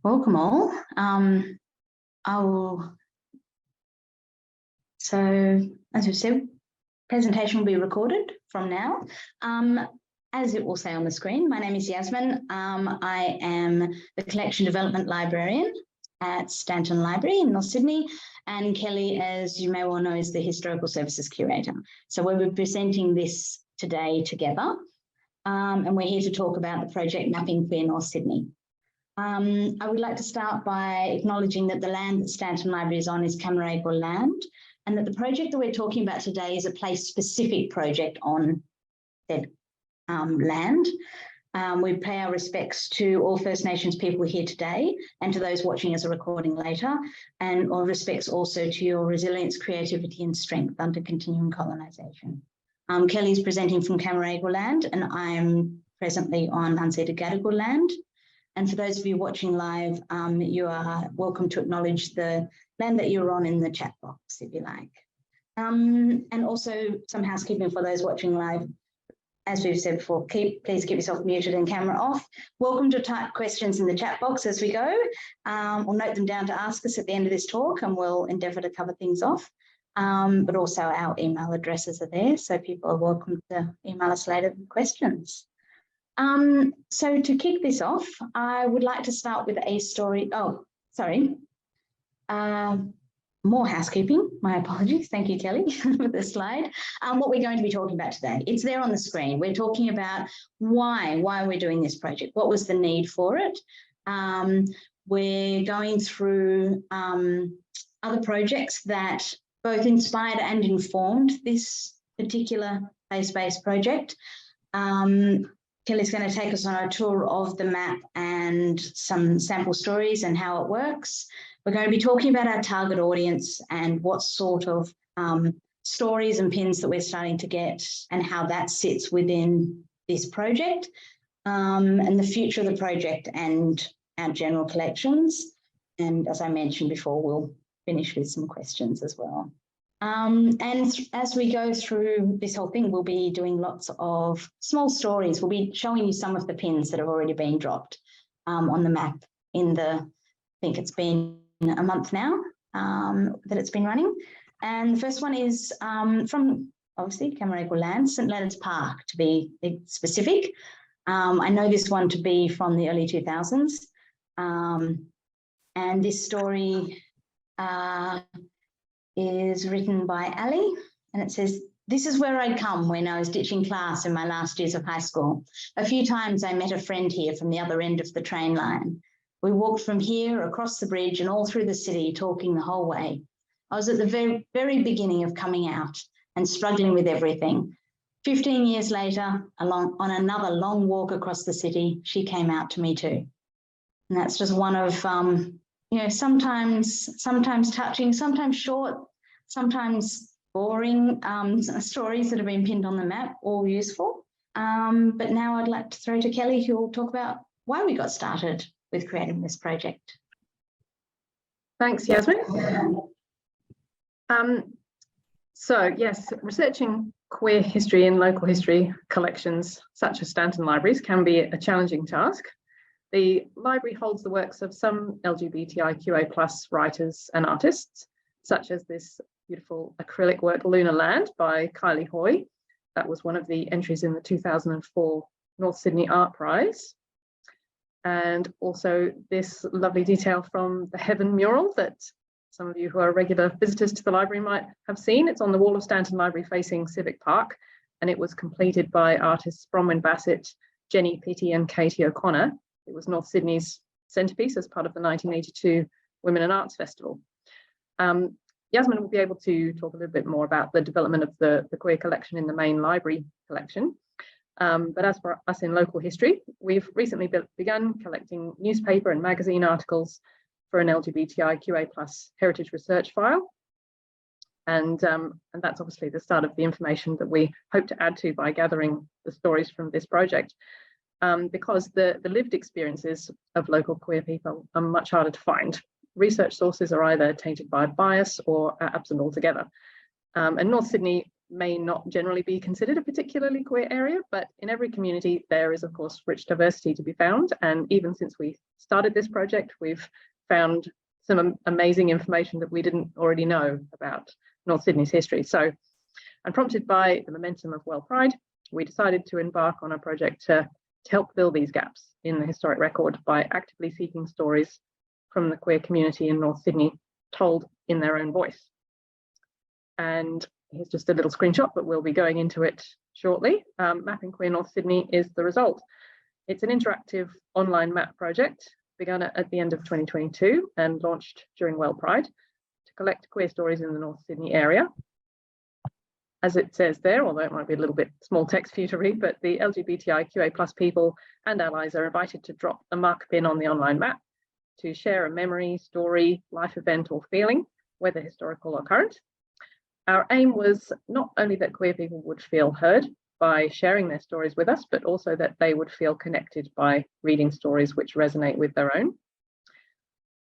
welcome all. So as we said, presentation will be recorded from now. As it will say on the screen, my name is Yasmin. I am the Collection Development Librarian at Stanton Library in North Sydney, and Kelly, as you may well know, is the Historical Services Curator. So we'll be presenting this today together, and we're here to talk about the project Mapping Queer North Sydney. I would like to start by acknowledging that the land that Stanton Library is on is Cammeraygal land, and that the project that we're talking about today is a place-specific project on that land. We pay our respects to all First Nations people here today and to those watching as a recording later, and all respects also to your resilience, creativity and strength under continuing colonisation. Kelly's presenting from Cammeraygal land, and I'm presently on unceded Gadigal land. And for those of you watching live, you are welcome to acknowledge the land that you're on in the chat box, if you like. And also some housekeeping for those watching live. As we've said before, please keep yourself muted and camera off. Welcome to type questions in the chat box as we go. We'll note them down to ask us at the end of this talk, and we'll endeavour to cover things off. But also our email addresses are there, so people are welcome to email us later with questions. So to kick this off, I would like to start with a story. Oh, sorry. More housekeeping, my apologies. Thank you, Kelly, for the slide. What we're going to be talking about today, it's there on the screen. We're talking about why we're doing this project. What was the need for it? We're going through other projects that both inspired and informed this particular place-based project. Kelly's going to take us on a tour of the map and some sample stories and how it works. We're going to be talking about our target audience and what sort of stories and pins that we're starting to get and how that sits within this project, and the future of the project and our general collections. And as I mentioned before, we'll finish with some questions as well. And as we go through this whole thing, we'll be doing lots of small stories. We'll be showing you some of the pins that have already been dropped on the map in the, I think it's been a month now that it's been running. And the first one is from, obviously, Cammeraygal land, St Leonard's Park, to be specific. I know this one to be from the early 2000s. And this story is written by Ali, and it says, "This is where I'd come when I was ditching class in my last years of high school. A few times I met a friend here from the other end of the train line. We walked from here across the bridge and all through the city, talking the whole way. I was at the very, very beginning of coming out and struggling with everything. 15 years later, on another long walk across the city, she came out to me too." And that's just one of, you know, sometimes touching, sometimes short, sometimes boring stories that have been pinned on the map, all useful. But now I'd like to throw to Kelly, who will talk about why we got started with creating this project. Thanks, Yasmin. So yes, researching queer history in local history collections such as Stanton libraries can be a challenging task. The library holds the works of some LGBTIQA+ writers and artists, such as this beautiful acrylic work Lunar Land by Kylie Hoy. That was one of the entries in the 2004 North Sydney Art Prize. And also this lovely detail from the Heaven mural that some of you who are regular visitors to the library might have seen. It's on the wall of Stanton Library facing Civic Park, and it was completed by artists Bronwyn Bassett, Jenny Pitty and Katie O'Connor. It was North Sydney's centrepiece as part of the 1982 Women in Arts Festival. Yasmin will be able to talk a little bit more about the development of the queer collection in the main library collection. But as for us in local history, we've recently begun collecting newspaper and magazine articles for an LGBTIQA+ heritage research file. And that's obviously the start of the information that we hope to add to by gathering the stories from this project. Because the lived experiences of local queer people are much harder to find. Research sources are either tainted by bias or are absent altogether. And North Sydney may not generally be considered a particularly queer area, but in every community there is of course rich diversity to be found. And even since we started this project, we've found some amazing information that we didn't already know about North Sydney's history. So, and prompted by the momentum of World Pride, we decided to embark on a project to help fill these gaps in the historic record by actively seeking stories from the queer community in North Sydney told in their own voice. And here's just a little screenshot, but we'll be going into it shortly. Mapping Queer North Sydney is the result. It's an interactive online map project begun at the end of 2022 and launched during World Pride to collect queer stories in the North Sydney area. As it says there, although it might be a little bit small text for you to read, but the LGBTIQA+ people and allies are invited to drop a mark pin on the online map to share a memory, story, life event or feeling, whether historical or current. Our aim was not only that queer people would feel heard by sharing their stories with us, but also that they would feel connected by reading stories which resonate with their own.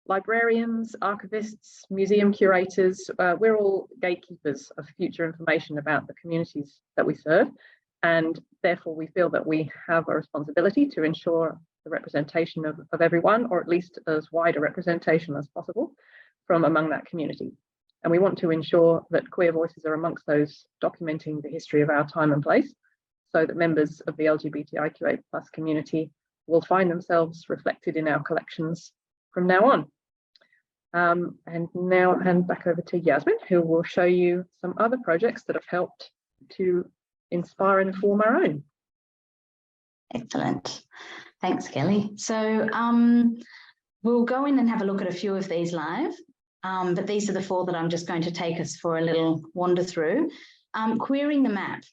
Librarians, archivists, museum curators, we're all gatekeepers of future information about the communities that we serve, and therefore we feel that we have a responsibility to ensure the representation of everyone, or at least as wide a representation as possible from among that community. And we want to ensure that queer voices are amongst those documenting the history of our time and place, so that members of the LGBTIQA+ community will find themselves reflected in our collections from now on. And now I'll hand back over to Yasmin, who will show you some other projects that have helped to inspire and inform our own. Excellent. Thanks, Kelly. So we'll go in and have a look at a few of these live, but these are the 4 that I'm just going to take us for a little wander through. Queering the map.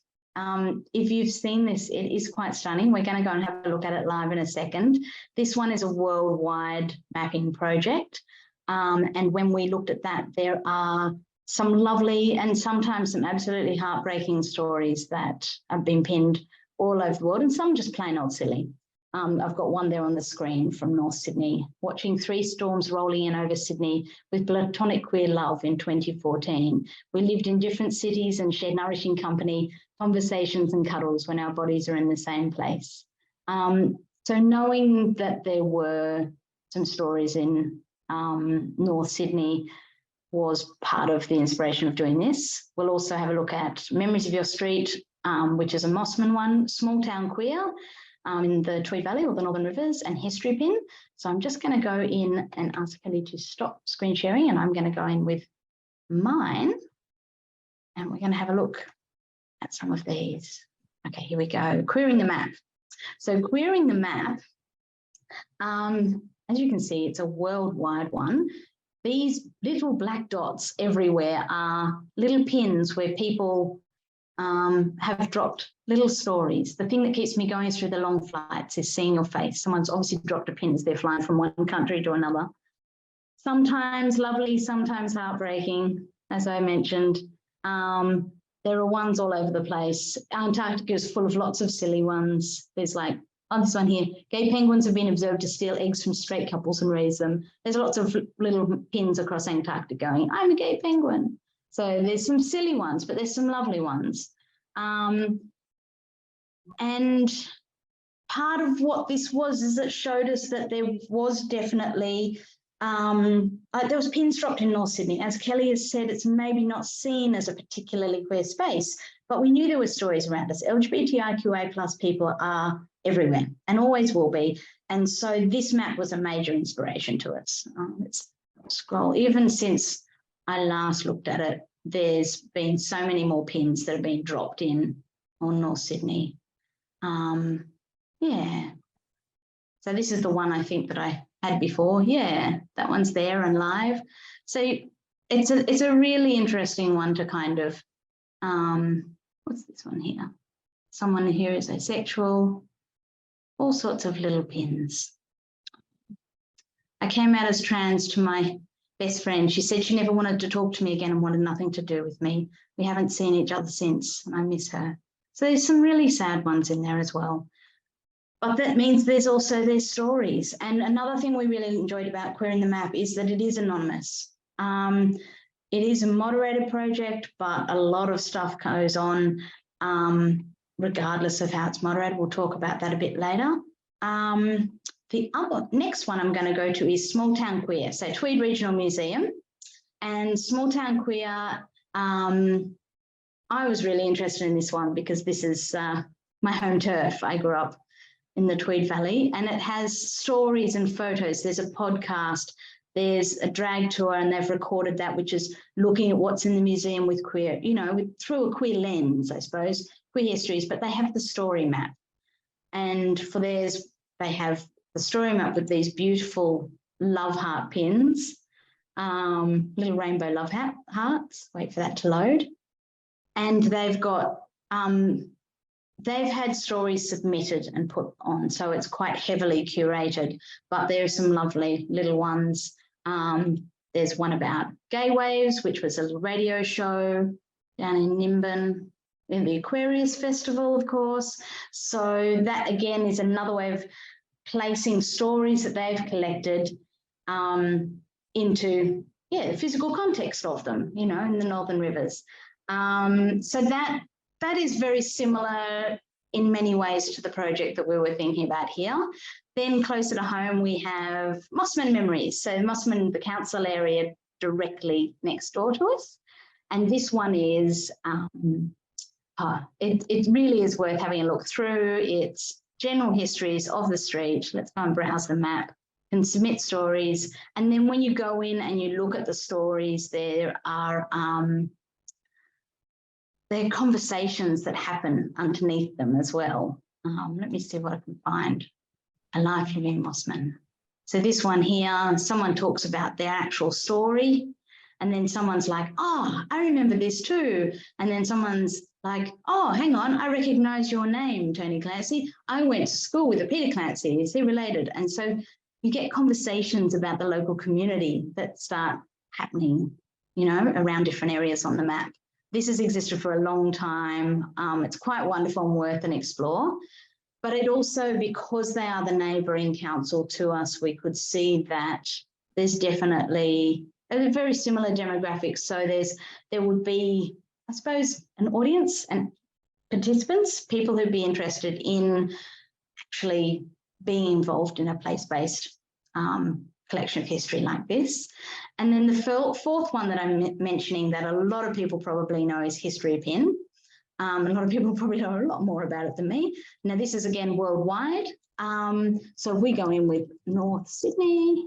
If you've seen this, it is quite stunning. We're going to go and have a look at it live in a second. This one is a worldwide mapping project. And when we looked at that, there are some lovely and sometimes some absolutely heartbreaking stories that have been pinned all over the world, and some just plain old silly. I've got one there on the screen from North Sydney, watching 3 storms rolling in over Sydney with platonic queer love in 2014. We lived in different cities and shared nourishing company, conversations and cuddles when our bodies are in the same place. So knowing that there were some stories in North Sydney was part of the inspiration of doing this. We'll also have a look at Memories of Your Street, which is a Mossman one, Small Town Queer in the Tweed Valley or the Northern Rivers, and History Pin. So I'm just going to go in and ask Kelly to stop screen sharing, and I'm going to go in with mine, and we're going to have a look at some of these. Okay, here we go. Queering the map. So queering the map, as you can see, it's a worldwide one. These little black dots everywhere are little pins where people have dropped little stories. The thing that keeps me going through the long flights is seeing your face. Someone's obviously dropped a pin as they're flying from one country to another. Sometimes lovely, sometimes heartbreaking, as I mentioned. There are ones all over the place. Antarctica is full of lots of silly ones. There's like, oh, this one here, gay penguins have been observed to steal eggs from straight couples and raise them. There's lots of little pins across Antarctica going, I'm a gay penguin. So there's some silly ones, but there's some lovely ones. And part of what this was is it showed us that there was definitely, there was pins dropped in North Sydney. As Kelly has said, it's maybe not seen as a particularly queer space, but we knew there were stories around us. LGBTIQA+ people are everywhere and always will be. And so this map was a major inspiration to us. Let's scroll. Even since I last looked at it, there's been so many more pins that have been dropped in on North Sydney. Yeah. So this is the one I think that I had before. Yeah, that one's there and live. So it's a really interesting one to kind of, what's this one here? Someone here is asexual, all sorts of little pins. I came out as trans to my best friend. She said she never wanted to talk to me again and wanted nothing to do with me. We haven't seen each other since, and I miss her. So there's some really sad ones in there as well. But that means there's also their stories. And another thing we really enjoyed about Queering the Map is that it is anonymous. It is a moderated project, but a lot of stuff goes on regardless of how it's moderated. We'll talk about that a bit later. The next one I'm going to go to is Small Town Queer, so Tweed Regional Museum. And Small Town Queer, I was really interested in this one because this is my home turf. I grew up in the Tweed Valley, and it has stories and photos. There's a podcast, there's a drag tour, and they've recorded that, which is looking at what's in the museum with queer, you know, through a queer lens, I suppose, queer histories, but they have the story map. And for theirs, they have the story map with these beautiful love heart pins, little rainbow love hearts. Wait for that to load. And they've got, they've had stories submitted and put on, so it's quite heavily curated, but there are some lovely little ones. There's one about Gay Waves, which was a little radio show down in Nimbin, in the Aquarius Festival, of course. So that again is another way of placing stories that they've collected into, yeah, the physical context of them, you know, in the Northern Rivers. So that is very similar in many ways to the project that we were thinking about here. Then closer to home, we have Mossman Memories. So Mossman, the council area directly next door to us. And this one is, it really is worth having a look through. It's general histories of the street. Let's go and browse the map and submit stories. And then when you go in and you look at the stories, there are conversations that happen underneath them as well. Let me see what I can find. A Life Living Mossman. So this one here, someone talks about their actual story, and then someone's like, oh, I remember this too. And then someone's like, oh, hang on, I recognise your name, Tony Clancy. I went to school with a Peter Clancy. Is he related? And so you get conversations about the local community that start happening, you know, around different areas on the map. This has existed for a long time. It's quite wonderful and worth an explore. But it also, because they are the neighbouring council to us, we could see that there's definitely a very similar demographics. So there would be, I suppose, an audience and participants, people who'd be interested in actually being involved in a place-based collection of history like this. And then the fourth one that I'm mentioning that a lot of people probably know is History Pin. A lot of people probably know a lot more about it than me. Now, this is, again, worldwide. So we go in with North Sydney.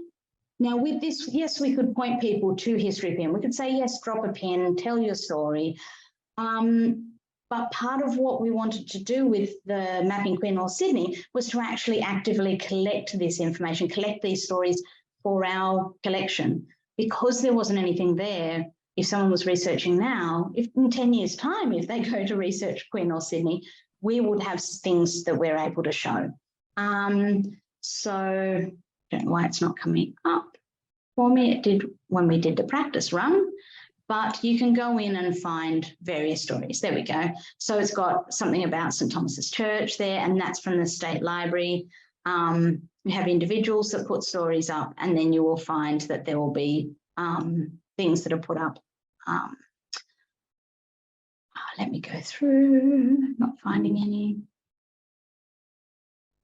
Now, with this, yes, we could point people to History Pin. We could say, yes, drop a pin, tell your story. But part of what we wanted to do with the Mapping Queer North Sydney was to actually actively collect this information, collect these stories for our collection. Because there wasn't anything there, if someone was researching now, if in 10 years' time, if they go to research Queer North Sydney, we would have things that we're able to show. So I don't know why it's not coming up for me. It did when we did the practice run, but you can go in and find various stories. There we go. So it's got something about St Thomas's Church there, and that's from the State Library. We have individuals that put stories up, and then you will find that there will be things that are put up. Let me go through, not finding any.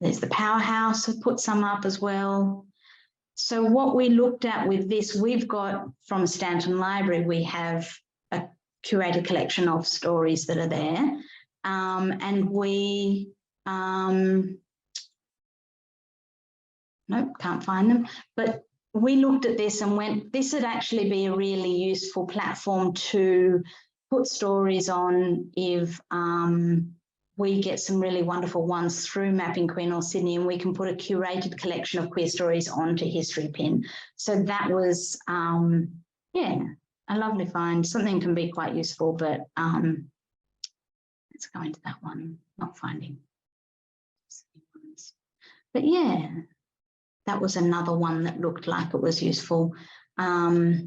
There's the Powerhouse, have put some up as well. So what we looked at with this, we've got from Stanton Library, we have a curated collection of stories that are there. And we, nope, can't find them. But we looked at this and went, this would actually be a really useful platform to put stories on if we get some really wonderful ones through Mapping Queer North Sydney, and we can put a curated collection of queer stories onto History Pin. So that was, yeah, a lovely find. Something can be quite useful, but let's go into that one, not finding. But yeah, that was another one that looked like it was useful. But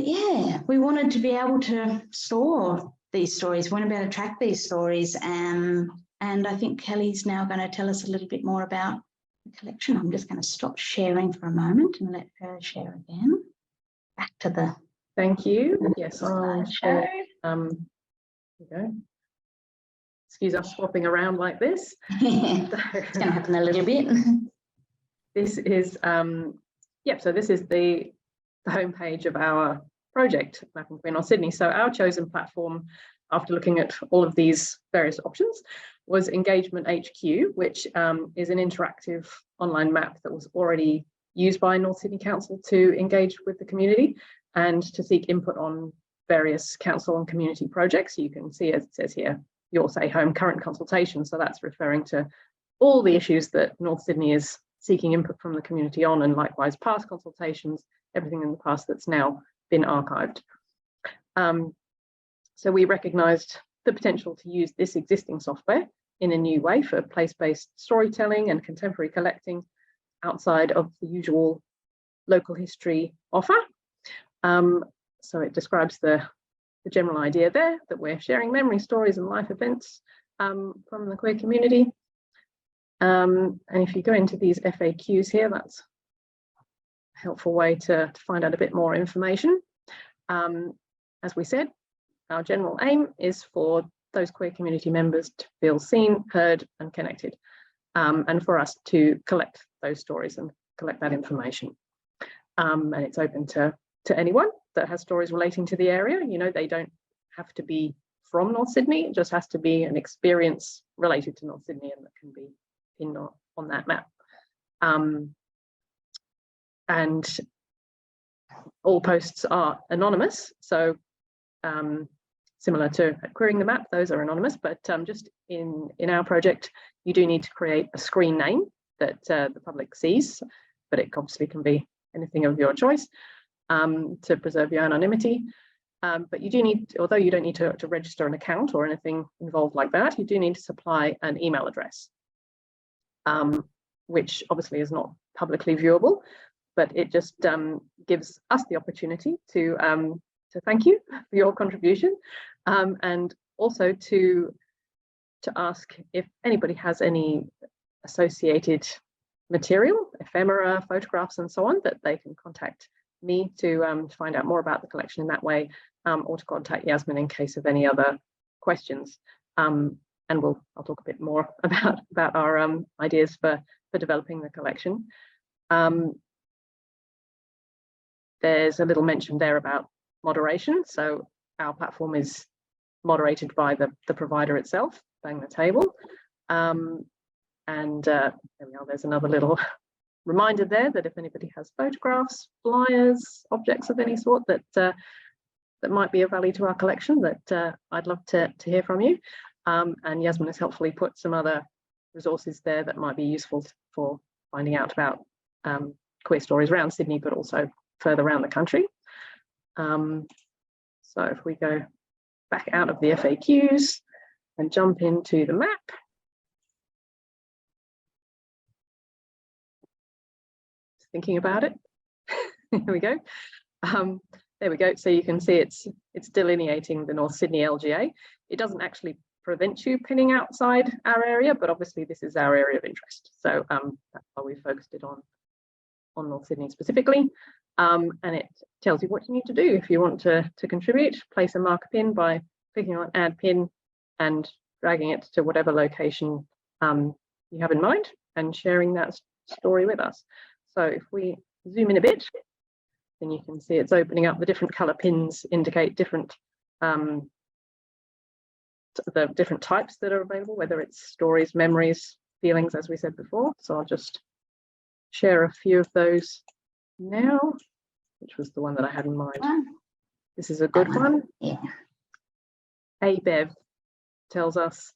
yeah, we wanted to be able to store these stories, we want to be able to track these stories. And I think Kelly's now going to tell us a little bit more about the collection. I'm just going to stop sharing for a moment and let her share again. back to the Thank you. Yes, I'll share. There we go. Excuse us swapping around like this. It's going to happen a little bit. This is, so this is the homepage of our project, Mapping Queer North Sydney. So our chosen platform, after looking at all of these various options, was Engagement HQ, which is an interactive online map that was already used by North Sydney Council to engage with the community and to seek input on various council and community projects. You can see, as it says here, Your Say Home current consultation. So that's referring to all the issues that North Sydney is seeking input from the community on, and likewise past consultations, everything in the past that's now been archived. So we recognised the potential to use this existing software in a new way for place-based storytelling and contemporary collecting outside of the usual local history offer. So it describes the general idea there that we're sharing memory, stories and life events from the queer community. And if you go into these FAQs here, that's a helpful way to find out a bit more information. As we said, our general aim is for those queer community members to feel seen, heard and connected, and for us to collect those stories and collect that information. And it's open to anyone that has stories relating to the area. You know, they don't have to be from North Sydney, it just has to be an experience related to North Sydney and that can be pinned on that map. And all posts are anonymous, so similar to querying the map, those are anonymous, but just in our project, you do need to create a screen name that the public sees, but it obviously can be anything of your choice to preserve your anonymity. But you do need, although you don't need to register an account or anything involved like that, you do need to supply an email address, which obviously is not publicly viewable, but it just gives us the opportunity to thank you for your contribution, and also to ask if anybody has any associated material, ephemera, photographs and so on, that they can contact me to find out more about the collection in that way, or to contact Yasmin in case of any other questions. And I'll talk a bit more about our ideas for developing the collection. There's a little mention there about moderation. So our platform is moderated by the provider itself, Bang the Table. And there we are, there's another little reminder there that if anybody has photographs, flyers, objects of any sort that might be of value to our collection, that I'd love to hear from you. And Yasmin has helpfully put some other resources there that might be useful for finding out about queer stories around Sydney, but also further around the country. So if we go back out of the FAQs and jump into the map. Thinking about it. Here we go. There we go. So you can see it's delineating the North Sydney LGA. It doesn't actually prevent you pinning outside our area, but obviously this is our area of interest. So that's why we focused it on North Sydney specifically. And it tells you what you need to do if you want to contribute. Place a marker pin by clicking on Add Pin and dragging it to whatever location you have in mind and sharing that story with us. So if we zoom in a bit, then you can see it's opening up. The different color pins indicate different the different types that are available, whether it's stories, memories, feelings, as we said before. So I'll just share a few of those now, which was the one that I had in mind. This is a good one. Yeah. Bev tells us,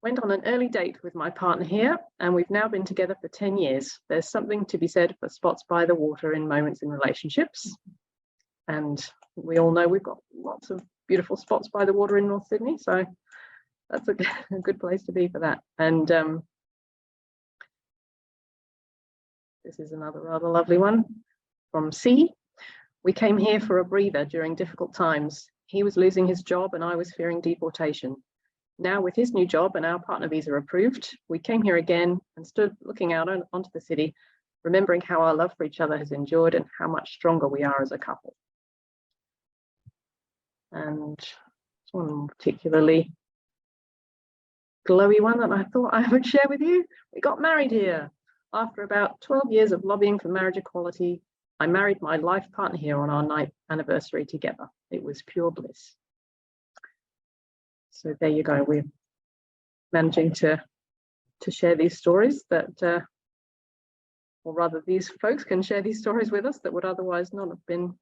went on an early date with my partner here, and we've now been together for 10 years. There's something to be said for spots by the water in moments in relationships. And we all know we've got lots of beautiful spots by the water in North Sydney. So that's a good place to be for that. And this is another rather lovely one from C. We came here for a breather during difficult times. He was losing his job and I was fearing deportation. Now with his new job and our partner visa approved, we came here again and stood looking out onto the city, remembering how our love for each other has endured and how much stronger we are as a couple. And one particularly glowy one that I thought I would share with you. We got married here. After about 12 years of lobbying for marriage equality, I married my life partner here on our 9th anniversary together. It was pure bliss. So there you go. We're managing to share these stories that, or rather these folks can share these stories with us that would otherwise not have been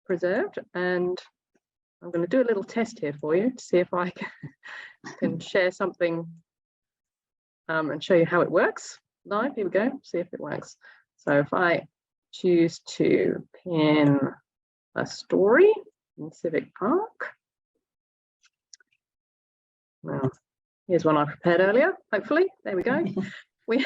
preserved. And I'm going to do a little test here for you to see if I can share something and show you how it works live. Here we go, see if it works. So if I choose to pin a story in Civic Park. Well, here's one I prepared earlier, hopefully. There we go. We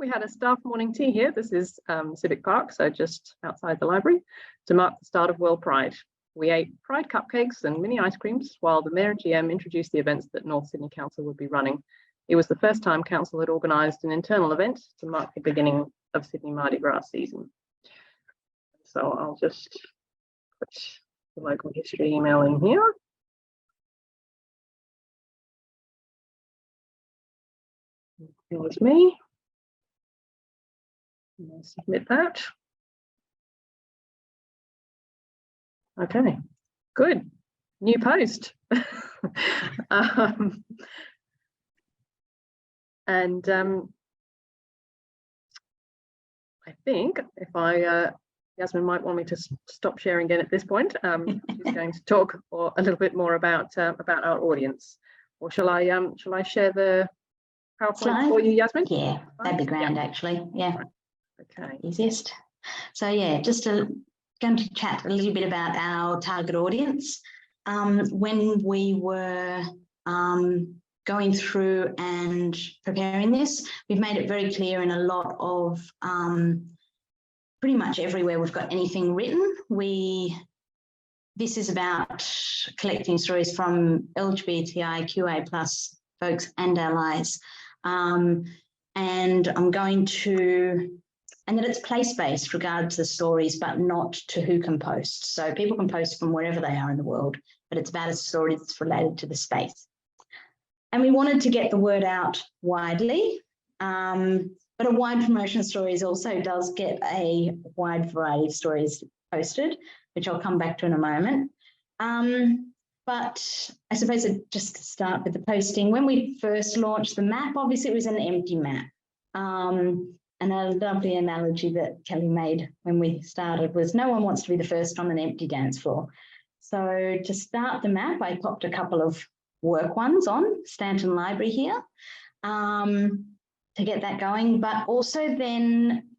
had a staff morning tea here. This is Civic Park, so just outside the library, to mark the start of World Pride. We ate Pride cupcakes and mini ice creams while the Mayor and GM introduced the events that North Sydney Council would be running. It was the first time Council had organised an internal event to mark the beginning of Sydney Mardi Gras season. So I'll just put the local history email in here. It was me. I'll submit that. Okay, good. New post. I think if Yasmin might want me to stop sharing again at this point. She's going to talk a little bit more about our audience. Or shall I share the PowerPoint Slide for you, Yasmin? Yeah, that'd be grand, actually. Yeah. Okay. Easiest. So yeah, just going to chat a little bit about our target audience. When we were going through and preparing this, we've made it very clear in a lot of pretty much everywhere we've got anything written. This is about collecting stories from LGBTIQA plus folks and allies. And I'm going to, and that it's place-based regard to the stories, but not to who can post. So people can post from wherever they are in the world, but it's about a story that's related to the space. And we wanted to get the word out widely, but a wide promotion of stories also does get a wide variety of stories posted, which I'll come back to in a moment. But I suppose I'd just start with the posting. When we first launched the map, obviously it was an empty map. And a lovely analogy that Kelly made when we started was no one wants to be the first on an empty dance floor. So to start the map, I popped a couple of work ones on Stanton Library here to get that going, but also then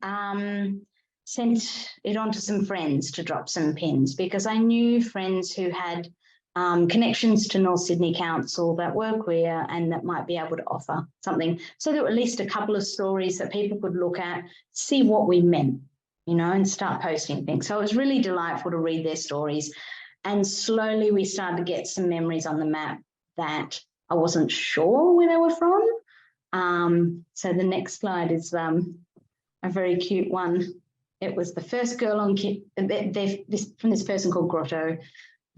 sent it on to some friends to drop some pins, because I knew friends who had connections to North Sydney Council that were queer and that might be able to offer something. So there were at least a couple of stories that people could look at, see what we meant, you know, and start posting things. So it was really delightful to read their stories. And slowly we started to get some memories on the map that I wasn't sure where they were from. So the next slide is a very cute one. It was the first girl on from this person called Grotto.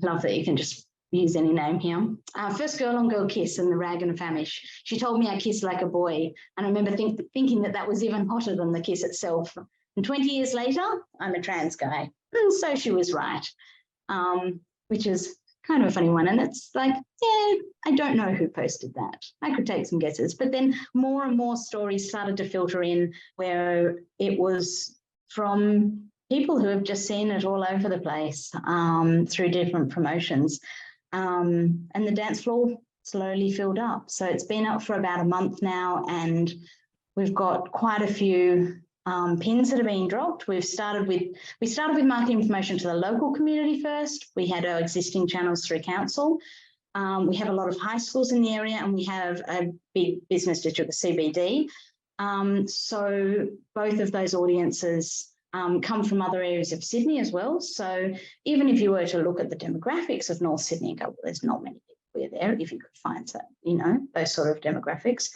Love that you can just use any name here. First girl on girl kiss in the rag and famish. She told me I kissed like a boy. And I remember thinking that was even hotter than the kiss itself. And 20 years later, I'm a trans guy. And so she was right, which is kind of a funny one. And it's like, yeah, I don't know who posted that. I could take some guesses. But then more and more stories started to filter in where it was from people who have just seen it all over the place through different promotions. And the dance floor slowly filled up. So it's been up for about a month now, and we've got quite a few pins that are being dropped. We started with marketing promotion to the local community first. We had our existing channels through council. We have a lot of high schools in the area, and we have a big business district, the CBD. So both of those audiences come from other areas of Sydney as well. So even if you were to look at the demographics of North Sydney and go, well, there's not many people there, if you could find that, you know, those sort of demographics,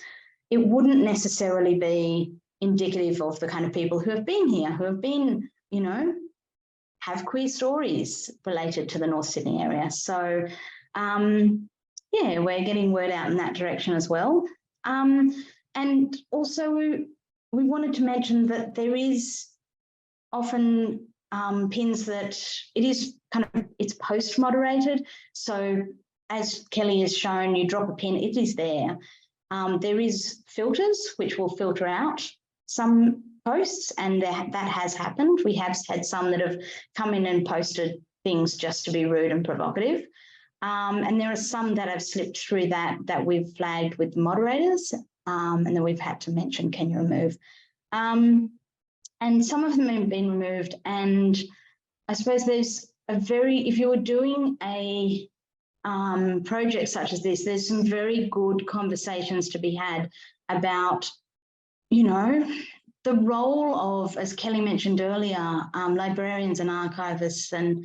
it wouldn't necessarily be indicative of the kind of people who have been here, who have been, you know, have queer stories related to the North Sydney area. So yeah, we're getting word out in that direction as well. And also we wanted to mention that there is often pins that it is kind of, it's post moderated. So as Kelly has shown, you drop a pin, it is there. There is filters which will filter out some posts, and that has happened. We have had some that have come in and posted things just to be rude and provocative. And there are some that have slipped through that we've flagged with moderators, and then we've had to mention, can you remove? And some of them have been removed. And I suppose there's if you were doing a project such as this, there's some very good conversations to be had about, you know, the role of, as Kelly mentioned earlier, librarians and archivists and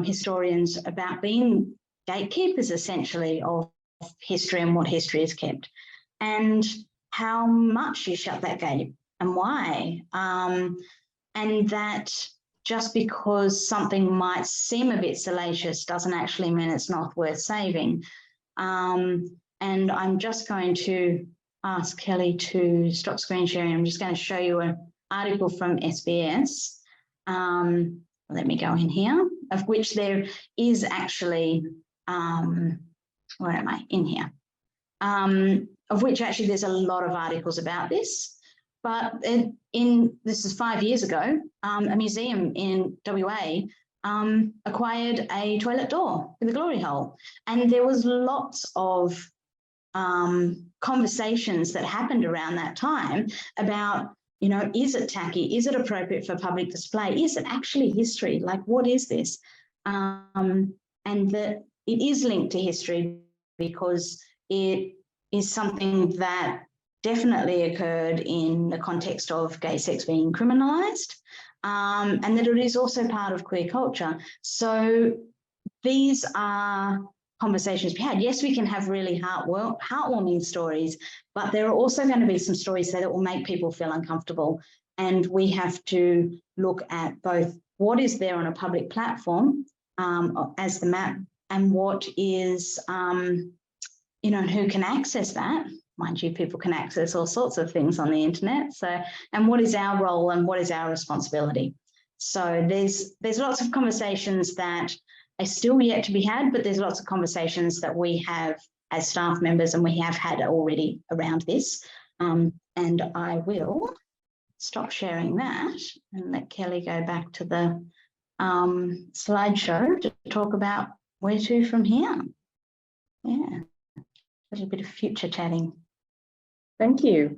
historians about being gatekeepers essentially of history and what history is kept, and how much you shut that gate and why. And that just because something might seem a bit salacious doesn't actually mean it's not worth saving. And I'm just going to ask Kelly to stop screen sharing. I'm just going to show you an article from SBS. Let me go in here, of which there is actually, where am I? In here. Of which actually there's a lot of articles about this. But this is 5 years ago, a museum in WA acquired a toilet door with a glory hole. And there was lots of conversations that happened around that time about, you know, is it tacky? Is it appropriate for public display? Is it actually history? Like, what is this? And that it is linked to history because it is something that definitely occurred in the context of gay sex being criminalised, and that it is also part of queer culture. So these are conversations we had. Yes, we can have really heartwarming stories, but there are also going to be some stories that will make people feel uncomfortable. And we have to look at both what is there on a public platform as the map, and what is, you know, who can access that. Mind you, people can access all sorts of things on the internet. So, and what is our role and what is our responsibility? So there's lots of conversations that are still yet to be had, but there's lots of conversations that we have as staff members and we have had already around this. And I will stop sharing that and let Kelly go back to the slideshow to talk about where to from here. Yeah, a little bit of future chatting. Thank you.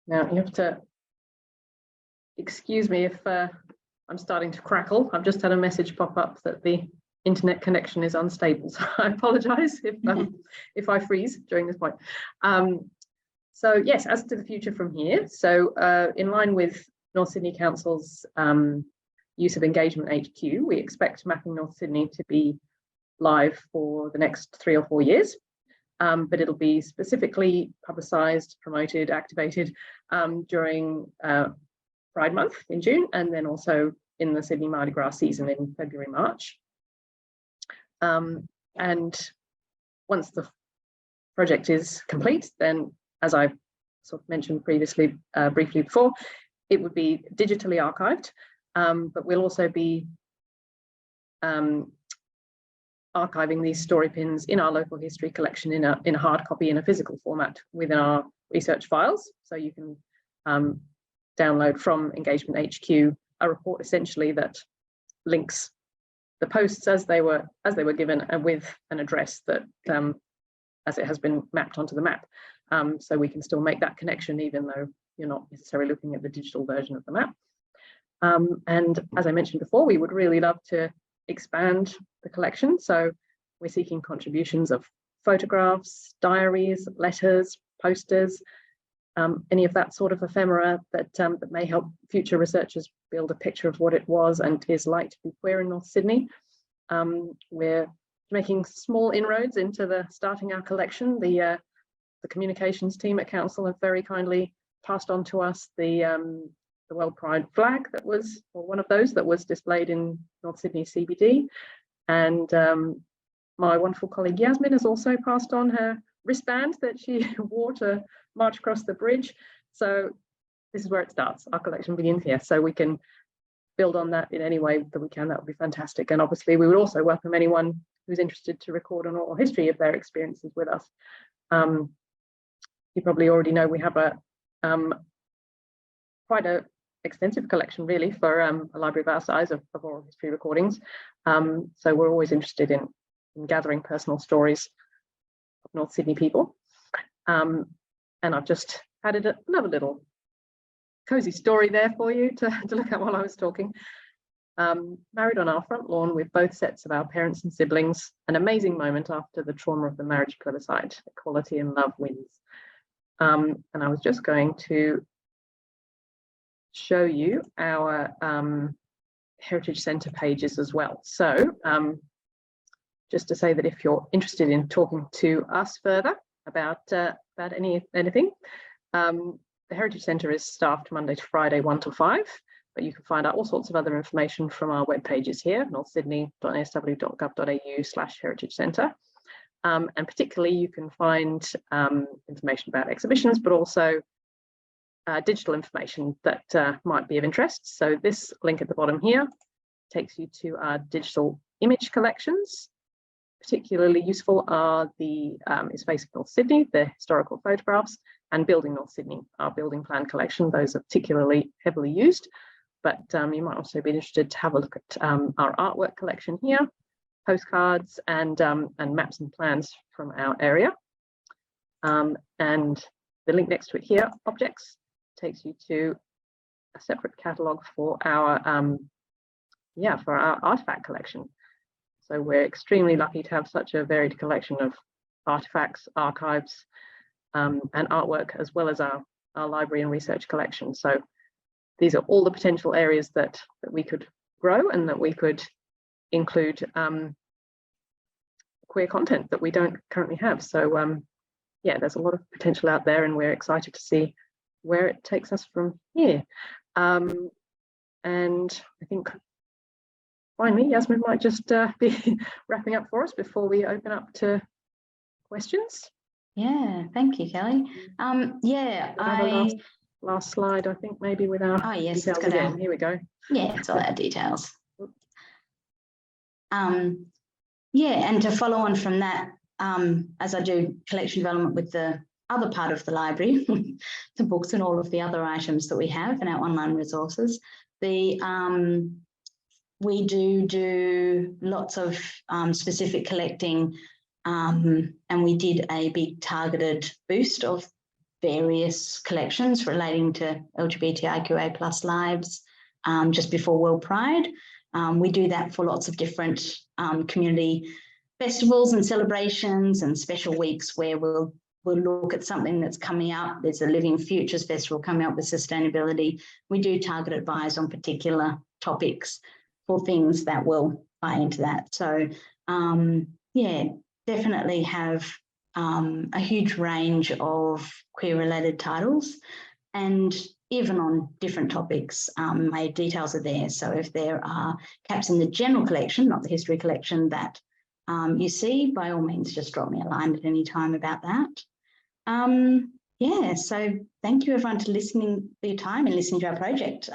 Now you have to excuse me if I'm starting to crackle. I've just had a message pop up that the internet connection is unstable, so I apologise if I freeze during this point. So yes, as to the future from here, so in line with North Sydney Council's use of Engagement HQ, we expect Mapping North Sydney to be live for the next 3 or 4 years. But it'll be specifically publicised, promoted, activated during Pride Month in June, and then also in the Sydney Mardi Gras season in February, March. And once the project is complete, then, as I sort of mentioned previously, briefly before, it would be digitally archived, but we'll also be archiving these story pins in our local history collection in a hard copy in a physical format within our research files. So you can download from Engagement HQ a report essentially that links the posts as they were given and with an address that as it has been mapped onto the map. So we can still make that connection even though you're not necessarily looking at the digital version of the map. And as I mentioned before, we would really love to expand the collection. So we're seeking contributions of photographs, diaries, letters, posters, any of that sort of ephemera that may help future researchers build a picture of what it was and is like to be queer in North Sydney. We're making small inroads into starting our collection. The communications team at Council have very kindly passed on to us the the World Pride flag that was, or one of those that was displayed in North Sydney CBD. And my wonderful colleague Yasmin has also passed on her wristband that she wore to march across the bridge. So this is where it starts. Our collection begins here. So we can build on that in any way that we can. That would be fantastic. And obviously we would also welcome anyone who's interested to record an oral history of their experiences with us. You probably already know we have a quite a extensive collection really for a library of our size of oral history recordings. So we're always interested in gathering personal stories of North Sydney people. And I've just added another little cozy story there for you to look at while I was talking. Married on our front lawn with both sets of our parents and siblings, an amazing moment after the trauma of the marriage plebiscite. Equality and love wins. And I was just going to show you our Heritage Centre pages as well. So just to say that if you're interested in talking to us further about anything, the Heritage Centre is staffed Monday to Friday 1 to 5, but you can find out all sorts of other information from our web pages here, northsydney.asw.gov.au/Heritage Centre. And particularly you can find information about exhibitions, but also digital information that might be of interest. So this link at the bottom here takes you to our digital image collections. Particularly useful are the is Face of North Sydney, the historical photographs, and Building North Sydney, our building plan collection. Those are particularly heavily used, but you might also be interested to have a look at our artwork collection here, postcards and maps and plans from our area. And the link next to it here, objects, takes you to a separate catalogue for our artifact collection. So we're extremely lucky to have such a varied collection of artifacts, archives, and artwork, as well as our library and research collection. So these are all the potential areas that we could grow and that we could include queer content that we don't currently have. So yeah, there's a lot of potential out there, and we're excited to see where it takes us from here. And I think finally, Yasmin might just be wrapping up for us before we open up to questions. Yeah, thank you, Kelly. Yeah, last slide, I think, maybe with our yes, details again. Here we go. Yeah, it's all our details. Yeah, and to follow on from that, as I do collection development with the other part of the library, the books and all of the other items that we have in our online resources, we do lots of specific collecting, and we did a big targeted boost of various collections relating to LGBTIQA plus lives just before World Pride. We do that for lots of different community festivals and celebrations and special weeks where we'll look at something that's coming up. There's a Living Futures Festival coming up with sustainability. We do target advise on particular topics for things that will buy into that. So yeah, definitely have a huge range of queer-related titles, and even on different topics, my details are there. So if there are caps in the general collection, not the history collection, that you see, by all means, just drop me a line at any time about that. Yeah, so thank you everyone for your time and listening to our project.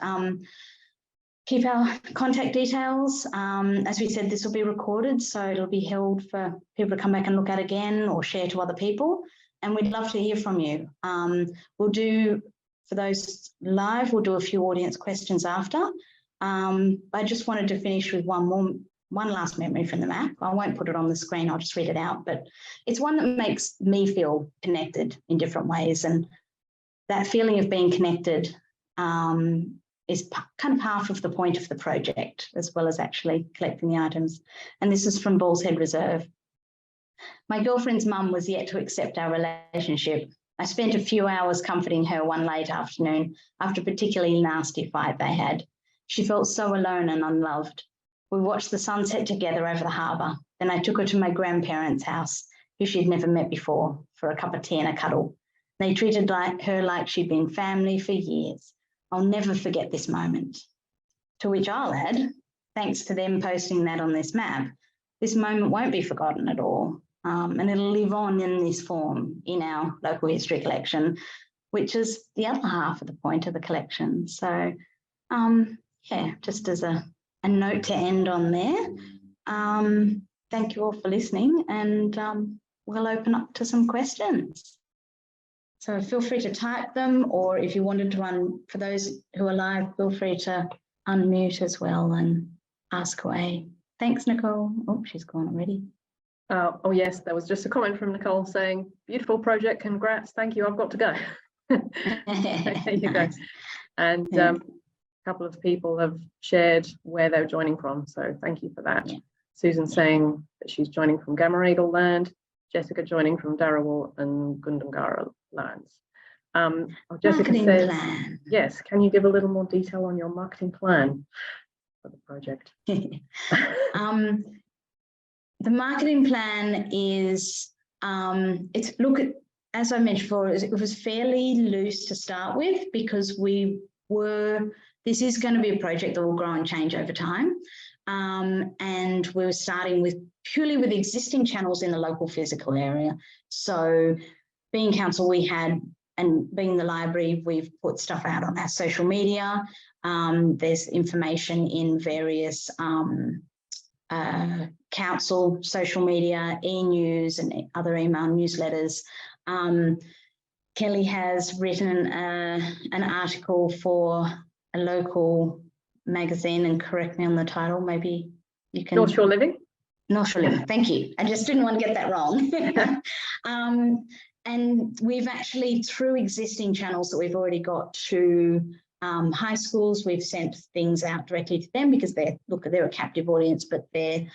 Keep our contact details. As we said, this will be recorded, so it'll be held for people to come back and look at again or share to other people. And we'd love to hear from you. We'll do, for those live, we'll do a few audience questions after. I just wanted to finish with one last memory from the map. I won't put it on the screen, I'll just read it out, but it's one that makes me feel connected in different ways. And that feeling of being connected is kind of half of the point of the project, as well as actually collecting the items. And this is from Balls Head Reserve. My girlfriend's mum was yet to accept our relationship. I spent a few hours comforting her one late afternoon after a particularly nasty fight they had. She felt so alone and unloved. We watched the sunset together over the harbour. Then I took her to my grandparents' house, who she'd never met before, for a cup of tea and a cuddle. They treated her like she'd been family for years. I'll never forget this moment. To which I'll add, thanks to them posting that on this map, this moment won't be forgotten at all. And it'll live on in this form in our local history collection, which is the other half of the point of the collection. So yeah, just as a note to end on there. Thank you all for listening, and we'll open up to some questions. So feel free to type them, or if you wanted to for those who are live, feel free to unmute as well and ask away. Thanks, Nicole. Oh, she's gone already. Oh yes, there was just a comment from Nicole saying, beautiful project, congrats, thank you, I've got to go. There you go. And a couple of people have shared where they're joining from, so thank you for that. Yeah. Susan saying that she's joining from Gamma land, Jessica joining from Darawal and Gundungara lands. Jessica says, yes, can you give a little more detail on your marketing plan for the project? The marketing plan is, as I mentioned before, it was fairly loose to start with, because this is going to be a project that will grow and change over time. And we were starting purely with existing channels in the local physical area. So being council, and being the library, we've put stuff out on our social media. There's information in various council social media, e-news and other email newsletters. Kelly has written an article for a local magazine, and correct me on the title, maybe you can. North Shore Living? North Shore Living, thank you. I just didn't want to get that wrong. And we've actually, through existing channels that we've already got to high schools, we've sent things out directly to them, because they're a captive audience, but they're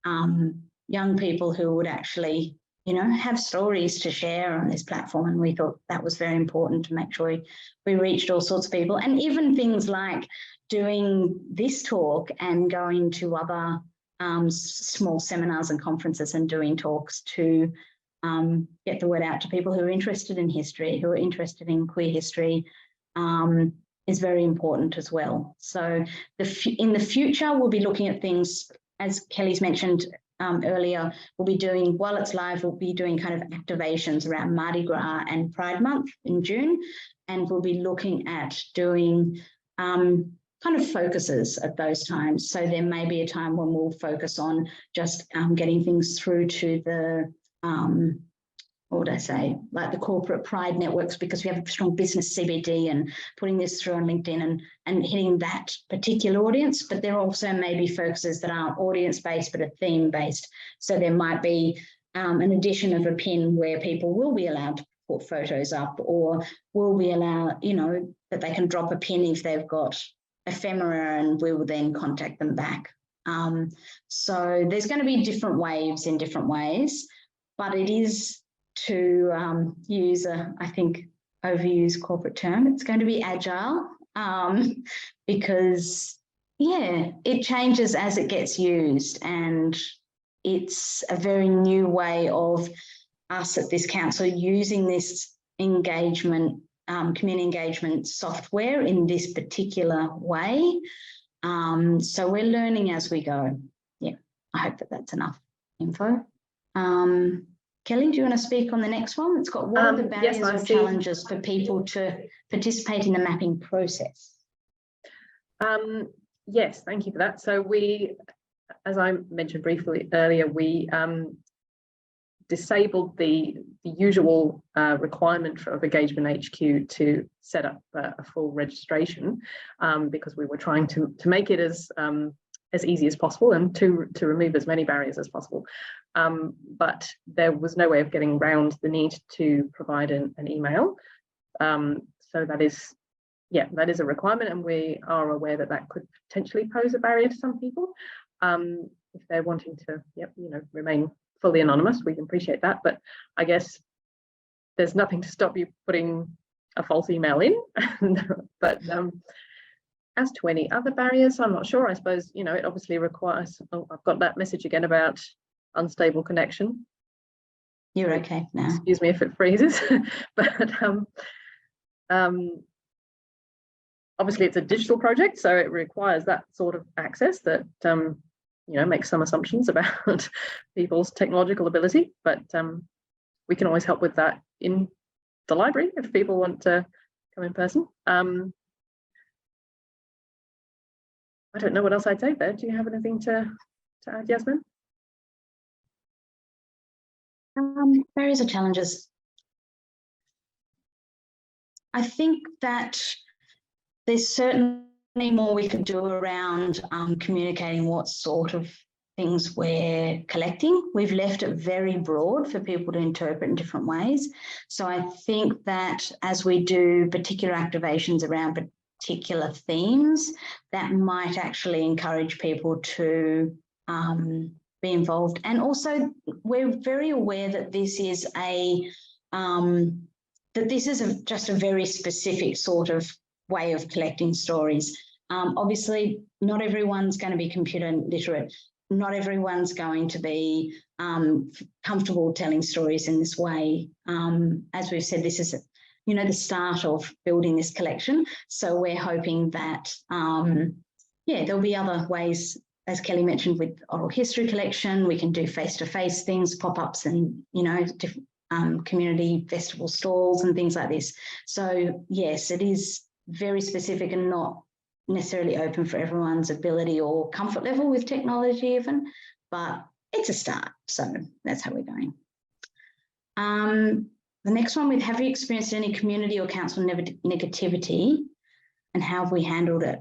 young people who would actually, have stories to share on this platform. And we thought that was very important to make sure we reached all sorts of people. And even things like doing this talk and going to other small seminars and conferences and doing talks to get the word out to people who are interested in history, who are interested in queer history, is very important as well. So in the future, we'll be looking at things, as Kelly's mentioned earlier, while it's live, we'll be doing kind of activations around Mardi Gras and Pride Month in June. And we'll be looking at doing kind of focuses at those times. So there may be a time when we'll focus on just getting things through to the what would I say, like the corporate pride networks, because we have a strong business CBD, and putting this through on LinkedIn and hitting that particular audience. But there also may be focuses that aren't audience-based, but are theme-based. So there might be an addition of a pin where people will be allowed to put photos up, or will be allowed, that they can drop a pin if they've got ephemera, and we will then contact them back. So there's going to be different waves in different ways, but it is, to use I think, overused corporate term, it's going to be agile, because, it changes as it gets used, and it's a very new way of us at this council using this engagement, community engagement software in this particular way. So we're learning as we go. Yeah, I hope that's enough info. Kelly, do you want to speak on the next one? It's got, what are the barriers or challenges for people to participate in the mapping process? Yes, thank you for that. So we, as I mentioned briefly earlier, we disabled the usual requirement of Engagement HQ to set up a full registration, because we were trying to make it as easy as possible, and to remove as many barriers as possible. But there was no way of getting around the need to provide an email. So that is a requirement, and we are aware that could potentially pose a barrier to some people. If they're wanting to, remain fully anonymous, we can appreciate that. But I guess there's nothing to stop you putting a false email in. But as to any other barriers, I'm not sure. I suppose, it obviously requires, I've got that message again about unstable connection. You're okay now. Excuse me if it freezes. But obviously it's a digital project, so it requires that sort of access that makes some assumptions about people's technological ability, but we can always help with that in the library if people want to come in person. I don't know what else I'd say there. Do you have anything to add, Yasmin? Barriers or challenges. I think that there's certainly more we could do around communicating what sort of things we're collecting. We've left it very broad for people to interpret in different ways. So I think that as we do particular activations around particular themes, that might actually encourage people to be involved. And also, we're very aware that this is just a very specific sort of way of collecting stories. Obviously, not everyone's going to be computer literate. Not everyone's going to be comfortable telling stories in this way. As we've said, this is, the start of building this collection. So we're hoping that, there'll be other ways, as Kelly mentioned, with oral history collection. We can do face-to-face things, pop-ups and, different community festival stalls and things like this. So yes, it is very specific and not necessarily open for everyone's ability or comfort level with technology even, but it's a start. So that's how we're going. The next one, with have you experienced any community or council negativity and how have we handled it?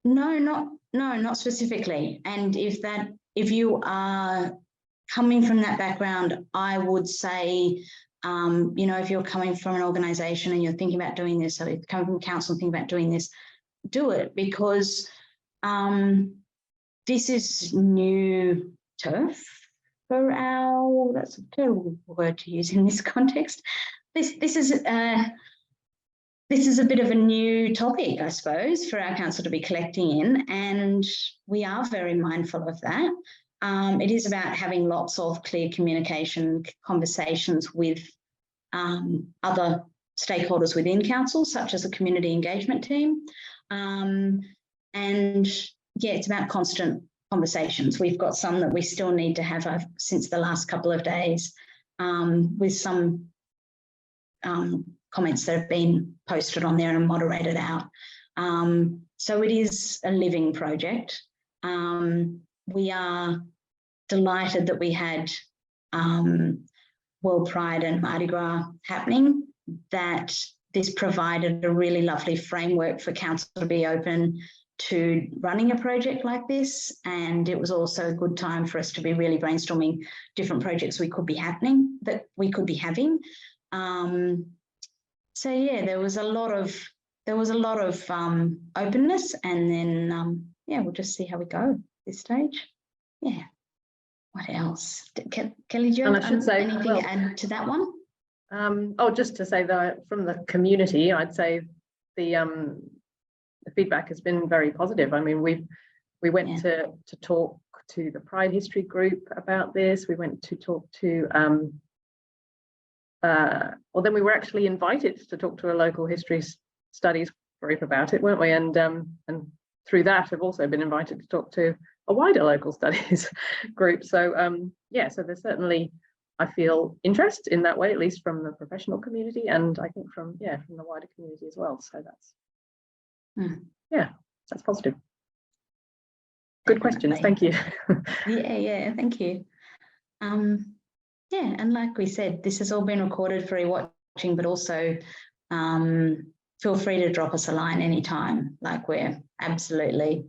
No, not specifically. And if you are coming from that background, I would say, if you're coming from an organisation and you're thinking about doing this, so if you're coming from council and thinking about doing this, do it, because this is new turf for that's a terrible word to use in this context. This is a bit of a new topic, I suppose, for our council to be collecting in, and we are very mindful of that. It is about having lots of clear communication conversations with other stakeholders within council, such as a community engagement team. It's about constant conversations. We've got some that we still need to have since the last couple of days, with some comments that have been posted on there and moderated out. So it is a living project. We are delighted that we had World Pride and Mardi Gras happening, that this provided a really lovely framework for council to be open to running a project like this. And it was also a good time for us to be really brainstorming different projects we could be having. So yeah, there was a lot of openness, and then we'll just see how we go at this stage. Yeah. What else? Kelly, do you have anything to add to that one? Just to say that from the community, I'd say the feedback has been very positive. I mean, we went to talk to the Pride History group about this. We went to talk to then we were actually invited to talk to a local history studies group about it, weren't we? And through that, I've also been invited to talk to a wider local studies group. So so there's certainly, I feel, interest in that way, at least from the professional community, and I think from the wider community as well. So that's that's positive. Good questions, thank you. Thank you. And like we said, this has all been recorded for watching, but also feel free to drop us a line anytime. Like, we're absolutely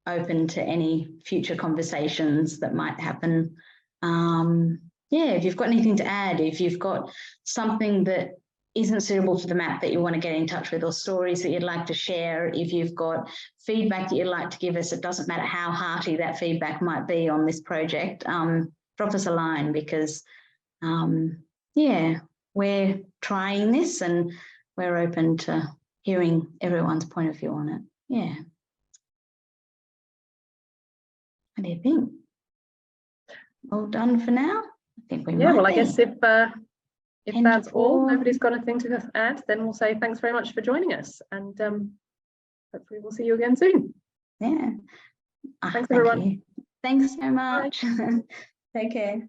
open to any future conversations that might happen. If you've got anything to add, if you've got something that isn't suitable for the map that you want to get in touch with, or stories that you'd like to share, if you've got feedback that you'd like to give us, it doesn't matter how hearty that feedback might be on this project, drop us a line, because we're trying this and we're open to hearing everyone's point of view on it. Yeah. What do you think? All done for now? I think we might well, I be. guess if if 10 to that's all, 4. nobody's got anything to add, then we'll say thanks very much for joining us, and hopefully we'll see you again soon. Yeah. Thanks, Thank everyone. you. Thanks so much. Take care.